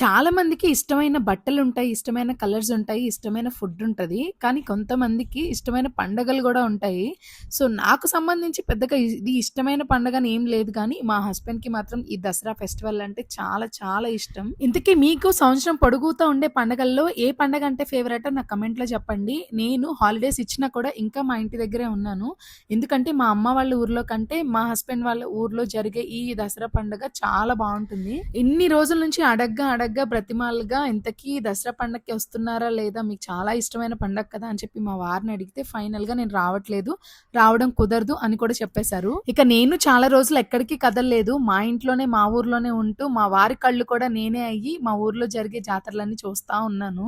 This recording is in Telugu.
చాలా మందికి ఇష్టమైన బట్టలుంటాయి, ఇష్టమైన కలర్స్ ఉంటాయి, ఇష్టమైన ఫుడ్ ఉంటది. కానీ కొంతమందికి ఇష్టమైన పండగలు గూడా ఉంటాయి. సో, నాకు సంబంధించి పెద్దగా ఇది ఇష్టమైన పండగని ఏం లేదు గానీ, మా హస్బెండ్‌కి మాత్రం ఈ దసరా ఫెస్టివల్ అంటే చాలా చాలా ఇష్టం. ఇంతకీ మీకు సంవత్సరం పొడుగుతా ఉండే పండగల్లో ఏ పండగ అంటే ఫేవరెటో నాకు కమెంట్‌లో చెప్పండి. నేను హాలిడేస్ ఇచ్చినా కూడా ఇంకా మా ఇంటి దగ్గరే ఉన్నాను. ఎందుకంటే మా అమ్మ వాళ్ళ ఊర్లో కంటే మా హస్బెండ్ వాళ్ళ ఊర్లో జరిగే ఈ దసరా పండుగ చాలా బావుంటుంది. ఇన్ని రోజుల నుంచి అడగ్గా బ్రతిమాలుగా ఇంతకీ దసరా పండగకి వస్తున్నారా లేదా? మీకు చాలా ఇష్టమైన పండగ కదా! అని చెప్పి మా వారిని అడిగితే ఫైనల్‌గా నేను రావట్లేదు, రావడం కుదరదు అని కూడా చెప్పేశారు. ఇక నేను చాలా రోజులు ఎక్కడికి కదలలేదు. మా ఇంట్లోనే, మా ఊర్లోనే ఉంటూ మా వారి కళ్ళు కూడా నేనే అయ్యి మా ఊర్లో జరిగే జాతరలన్నీ చూస్తా ఉన్నాను.